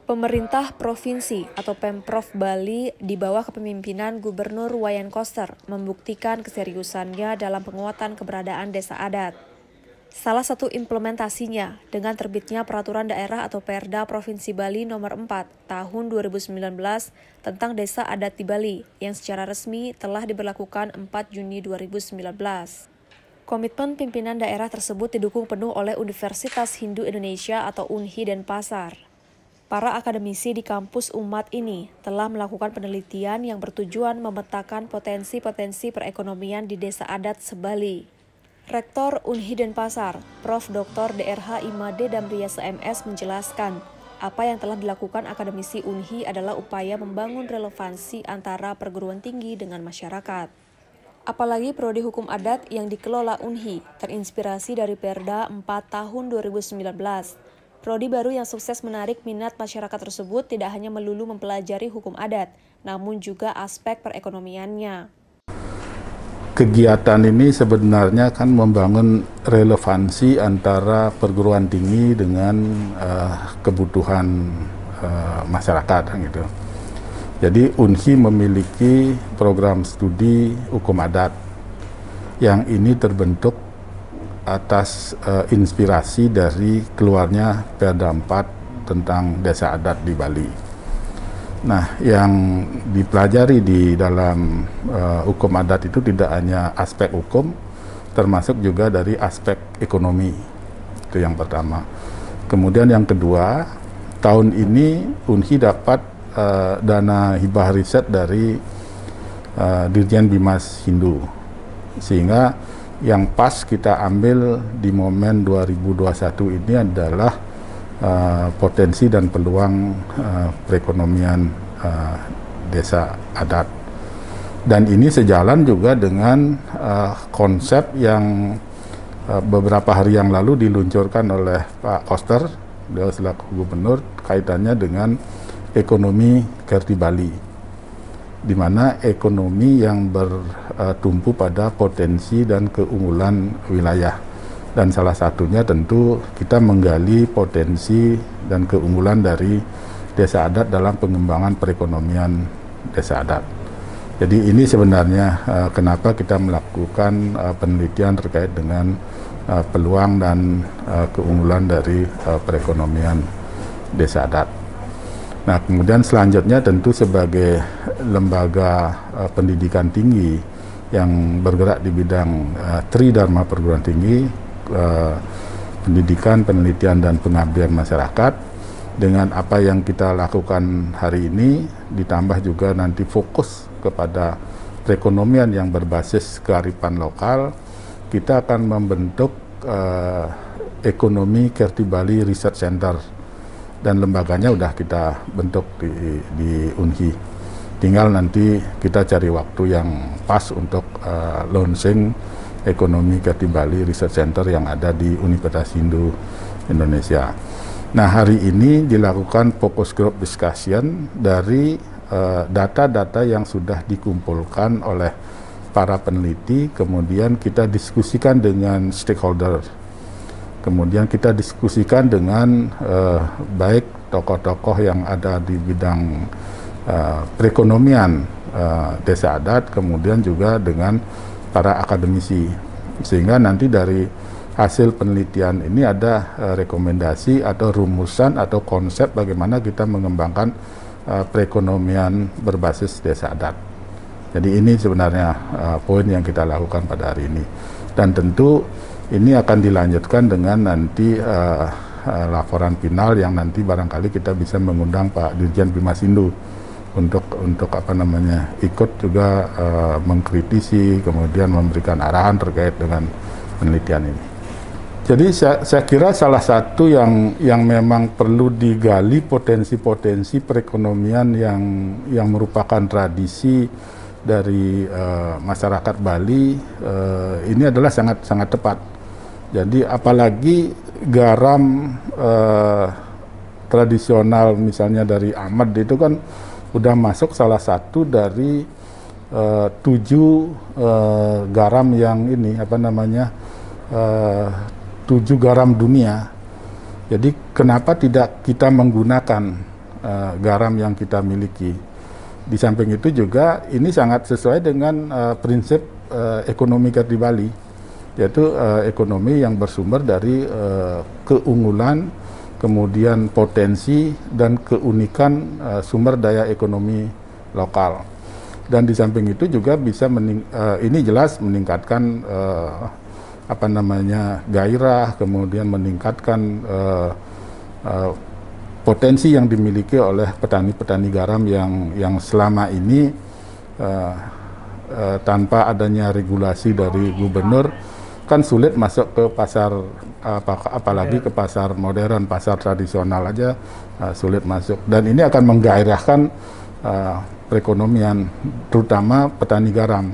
Pemerintah Provinsi atau Pemprov Bali di bawah kepemimpinan Gubernur Wayan Koster membuktikan keseriusannya dalam penguatan keberadaan desa adat. Salah satu implementasinya dengan terbitnya Peraturan Daerah atau Perda Provinsi Bali Nomor 4 Tahun 2019 tentang Desa Adat di Bali yang secara resmi telah diberlakukan 4 Juni 2019. Komitmen pimpinan daerah tersebut didukung penuh oleh Universitas Hindu Indonesia atau UNHI Denpasar. Para akademisi di kampus Umat ini telah melakukan penelitian yang bertujuan memetakan potensi-potensi perekonomian di desa adat se-Bali. Rektor UNHI Denpasar, Prof. Dr. DRH Imade Damriasa MS menjelaskan, apa yang telah dilakukan akademisi UNHI adalah upaya membangun relevansi antara perguruan tinggi dengan masyarakat. Apalagi Prodi Hukum Adat yang dikelola UNHI terinspirasi dari Perda 4 Tahun 2019. Prodi baru yang sukses menarik minat masyarakat tersebut tidak hanya melulu mempelajari hukum adat, namun juga aspek perekonomiannya. Kegiatan ini sebenarnya kan membangun relevansi antara perguruan tinggi dengan kebutuhan masyarakat gitu. Jadi UNHI memiliki program studi hukum adat yang ini terbentuk atas inspirasi dari keluarnya Perda 4 tentang desa adat di Bali. Nah, yang dipelajari di dalam hukum adat itu tidak hanya aspek hukum, termasuk juga dari aspek ekonomi. Itu yang pertama. Kemudian yang kedua, tahun ini UNHI dapat dana hibah riset dari Dirjen Bimas Hindu, sehingga yang pas kita ambil di momen 2021 ini adalah potensi dan peluang perekonomian desa adat. Dan ini sejalan juga dengan konsep yang beberapa hari yang lalu diluncurkan oleh Pak Koster, beliau selaku gubernur, kaitannya dengan ekonomi Kerti Bali, di mana ekonomi yang bertumpu pada potensi dan keunggulan wilayah. Dan salah satunya tentu kita menggali potensi dan keunggulan dari desa adat dalam pengembangan perekonomian desa adat. Jadi ini sebenarnya kenapa kita melakukan penelitian terkait dengan peluang dan keunggulan dari perekonomian desa adat. Nah, kemudian selanjutnya tentu sebagai lembaga pendidikan tinggi yang bergerak di bidang Tridharma perguruan tinggi, pendidikan, penelitian, dan pengabdian masyarakat, dengan apa yang kita lakukan hari ini, ditambah juga nanti fokus kepada perekonomian yang berbasis kearifan lokal, kita akan membentuk ekonomi Kerti Bali Research Center. Dan lembaganya udah kita bentuk di UNHI. Tinggal nanti kita cari waktu yang pas untuk launching ekonomi Kerti Bali Research Center yang ada di Universitas Hindu Indonesia. Nah, hari ini dilakukan focus group discussion dari data-data yang sudah dikumpulkan oleh para peneliti, kemudian kita diskusikan dengan stakeholder. Kemudian kita diskusikan dengan baik tokoh-tokoh yang ada di bidang perekonomian desa adat, kemudian juga dengan para akademisi. Sehingga nanti dari hasil penelitian ini ada rekomendasi atau rumusan atau konsep bagaimana kita mengembangkan perekonomian berbasis desa adat. Jadi ini sebenarnya poin yang kita lakukan pada hari ini. Dan tentu ini akan dilanjutkan dengan nanti laporan final yang nanti barangkali kita bisa mengundang Pak Dirjen Bimas Hindu untuk ikut juga mengkritisi, kemudian memberikan arahan terkait dengan penelitian ini. Jadi saya kira salah satu yang memang perlu digali potensi-potensi perekonomian yang merupakan tradisi dari masyarakat Bali ini adalah sangat tepat. Jadi apalagi garam tradisional misalnya dari Ahmad itu kan udah masuk salah satu dari 7 garam yang ini 7 garam dunia. Jadi kenapa tidak kita menggunakan garam yang kita miliki. Di samping itu juga ini sangat sesuai dengan prinsip ekonomi Kerdil Bali, yaitu ekonomi yang bersumber dari keunggulan, kemudian potensi dan keunikan sumber daya ekonomi lokal. Dan di samping itu juga bisa ini jelas meningkatkan gairah, kemudian meningkatkan potensi yang dimiliki oleh petani-petani garam yang selama ini tanpa adanya regulasi dari gubernur kan sulit masuk ke pasar, apalagi ke pasar modern, pasar tradisional aja sulit masuk. Dan ini akan menggairahkan perekonomian, terutama petani garam.